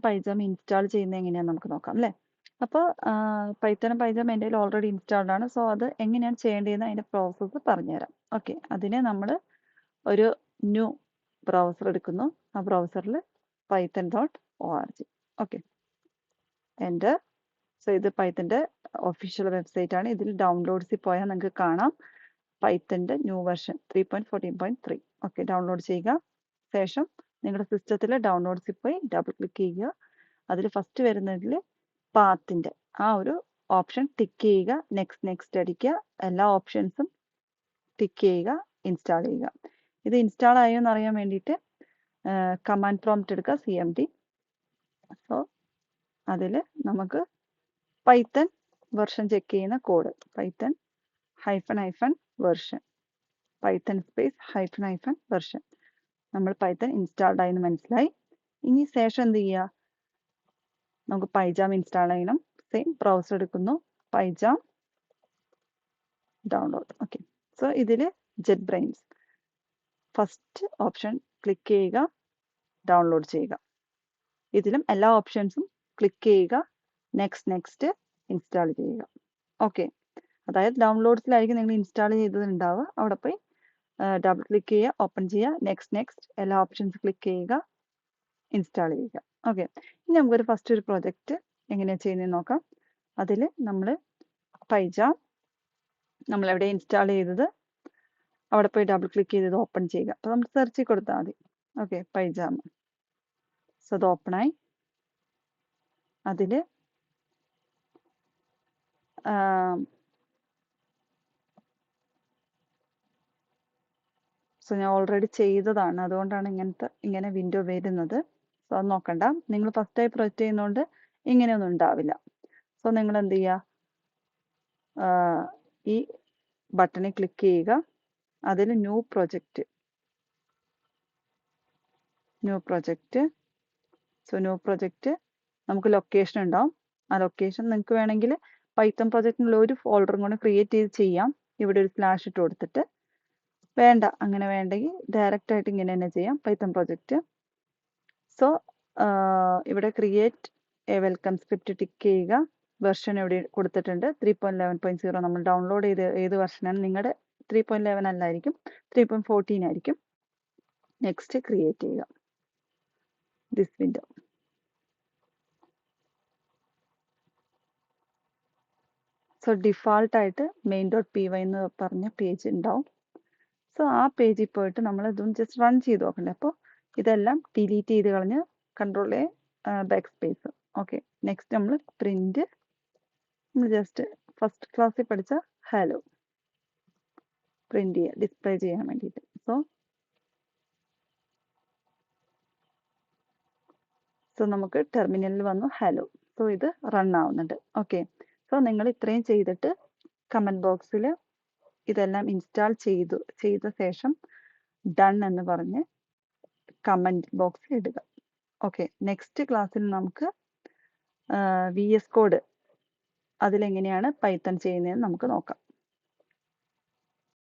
പൈജാം install ചെയ്യുന്നത് എങ്ങനെയാണെന്ന് നമുക്ക് നോക്കാം അല്ലേ. അപ്പോൾ പൈത്തണും പൈജാം എൻ്റെ കയ്യിൽ ഓൾറെഡി ഇൻസ്റ്റാൾഡ് ആണ്. സോ അത് എങ്ങനെയാണ് ചെയ്യേണ്ടതെന്ന് അതിൻ്റെ പ്രോസസ്സ് പറഞ്ഞുതരാം. ഓക്കെ, അതിനെ നമ്മൾ ഒരു ന്യൂ ബ്രൗസർ എടുക്കുന്നു. ആ ബ്രൗസറിൽ python.org. ഓക്കെ, എൻ്റെ സോ ഇത് പൈത്തൻ്റെ ഒഫീഷ്യൽ വെബ്സൈറ്റ് ആണ്. ഇതിൽ ഡൗൺലോഡ്സിൽ പോയാൽ നിങ്ങൾക്ക് കാണാം പൈത്തൻ്റെ ന്യൂ വെർഷൻ 3.14.3. ഓക്കെ, ഡൗൺലോഡ് ചെയ്യുക. ശേഷം നിങ്ങളുടെ സിസ്റ്റത്തിൽ ഡൗൺലോഡ്സിൽ പോയി ഡബിൾ ക്ലിക്ക് ചെയ്യുക. അതിൽ ഫസ്റ്റ് വരുന്നതിൽ പാത്തിൻ്റെ ആ ഒരു ഓപ്ഷൻ ടിക്ക് ചെയ്യുക. നെക്സ്റ്റ് അടിക്കുക. എല്ലാ ഓപ്ഷൻസും ടിക്ക് ചെയ്യുക. ഇൻസ്റ്റാൾ ചെയ്യുക. ഇത് ഇൻസ്റ്റാൾ ആയോ എന്ന് അറിയാൻ വേണ്ടിയിട്ട് കമാൻഡ് പ്രോംപ്റ്റ് എടുക്കുക, cmd. സോ അതിൽ നമുക്ക് പൈത്തൺ വെർഷൻ ചെക്ക് ചെയ്യുന്ന code Python -version Python space -version. നമ്മൾ പൈത്തൺ ഇൻസ്റ്റാൾഡ് ആയെന്ന് മനസ്സിലായി. ഇനി ശേഷം എന്ത് ചെയ്യുക, നമുക്ക് പൈജാം ഇൻസ്റ്റാൾ ചെയ്യണം. സെയിം ബ്രൗസർ എടുക്കുന്നു, പൈജാം ഡൗൺലോഡ്. ഓക്കെ, സോ ഇതിൽ JetBrains ഫസ്റ്റ് ഓപ്ഷൻ ക്ലിക്ക് ചെയ്യുക, ഡൗൺലോഡ് ചെയ്യുക. ഇതിലും എല്ലാ ഓപ്ഷൻസും ക്ലിക്ക് ചെയ്യുക, നെക്സ്റ്റ് ഇൻസ്റ്റാൾ ചെയ്യുക. ഓക്കെ, അതായത് ഡൗൺലോഡ്സിലായിരിക്കും നിങ്ങൾ ഇൻസ്റ്റാൾ ചെയ്തതുണ്ടാവുക. അവിടെ പോയി ഡബിൾ ക്ലിക്ക് ചെയ്യുക, ഓപ്പൺ ചെയ്യുക, നെക്സ്റ്റ് എല്ലാ ഓപ്ഷൻസ് ക്ലിക്ക് ചെയ്യുക, ഇൻസ്റ്റാൾ ചെയ്യുക. ഓക്കെ, ഇനി നമുക്കൊരു ഫസ്റ്റ് ഒരു പ്രൊജക്റ്റ് എങ്ങനെയാണ് ചെയ്യുന്നതെന്ന് നോക്കാം. അതിൽ നമ്മൾ പൈജാം നമ്മൾ എവിടെ ഇൻസ്റ്റാൾ ചെയ്തത് അവിടെ പോയി ഡബിൾ ക്ലിക്ക് ചെയ്തത് ഓപ്പൺ ചെയ്യുക. അപ്പോൾ നമ്മൾ സെർച്ച് കൊടുത്താൽ മതി. ഓക്കെ, പൈജാം. സോ അത് ഓപ്പണായി. അതിൽ സോ ഞാൻ ഓൾറെഡി ചെയ്തതാണ്, അതുകൊണ്ടാണ് ഇങ്ങനെ വിൻഡോ വരുന്നത്. സോ അത് നോക്കണ്ട. നിങ്ങൾ ഫസ്റ്റായി പ്രൊജക്റ്റ് ചെയ്യുന്നതുകൊണ്ട് ഇങ്ങനെയൊന്നും ഉണ്ടാവില്ല. സോ നിങ്ങൾ എന്ത് ചെയ്യുക, ഈ ബട്ടണിൽ ക്ലിക്ക് ചെയ്യുക. അതിൽ new project. So new project നമുക്ക് ലൊക്കേഷൻ ഉണ്ടാവും. ആ ലൊക്കേഷൻ നിങ്ങൾക്ക് വേണമെങ്കിൽ പൈത്തൺ പ്രൊജക്റ്റിനുള്ള ഒരു ഫോൾഡറും കൂടെ ക്രിയേറ്റ് ചെയ്ത് ചെയ്യാം. ഇവിടെ ഒരു സ്ലാഷ് ഇട്ട് കൊടുത്തിട്ട്. വേണ്ട, അങ്ങനെ വേണ്ടെങ്കിൽ ഡയറക്റ്റ് ആയിട്ട് ഇങ്ങനെ തന്നെ ചെയ്യാം, പൈത്തൺ പ്രൊജക്റ്റ്. സോ ഇവിടെ create A welcome script tick ചെയ്യുക. വെർഷൻ ഇവിടെ കൊടുത്തിട്ടുണ്ട് 3.11.0. നമ്മൾ ഡൗൺലോഡ് ചെയ്ത് ഏത് വെർഷനാണ്, നിങ്ങളുടെ 3.11 അല്ലായിരിക്കും, 3.14 ആയിരിക്കും. നെക്സ്റ്റ് ക്രിയേറ്റ് ചെയ്യുക ദിസ് വിൻഡോ. സോ ഡിഫാൾട്ടായിട്ട് main.py എന്ന് പറഞ്ഞ പേജ് ഉണ്ടാവും. സോ ആ പേജിൽ പോയിട്ട് നമ്മൾ ഇതൊന്ന് ജസ്റ്റ് റൺ ചെയ്ത് നോക്കണ്ടേ. അപ്പോൾ ഇതെല്ലാം ഡിലീറ്റ് ചെയ്ത് കളഞ്ഞ് control back space. Okay, next നമ്മൾ പ്രിന്റ്, നമ്മൾ ജസ്റ്റ് ഫസ്റ്റ് ക്ലാസ്സിൽ പഠിച്ച ഹലോ പ്രിന്റ് ചെയ്യുക, ഡിസ്പ്ലേ ചെയ്യാൻ വേണ്ടിയിട്ട്. സോ നമുക്ക് ടെർമിനലിൽ വന്നു ഹലോ. സോ ഇത് റൺ ആവുന്നുണ്ട്. ഓക്കെ, സോ നിങ്ങൾ ഇത്രയും ചെയ്തിട്ട് കമൻറ്റ് ബോക്സിൽ ഇതെല്ലാം ഇൻസ്റ്റാൾ ചെയ്ത ശേഷം ഡൺ എന്ന് പറഞ്ഞ് കമൻറ്റ് ബോക്സിൽ ഇടുക. ഓക്കെ, നെക്സ്റ്റ് ക്ലാസ്സിൽ നമുക്ക് VS കോഡ് അതിലെങ്ങനെയാണ് പൈത്തൺ ചെയ്യുന്നതെന്ന് നമുക്ക് നോക്കാം.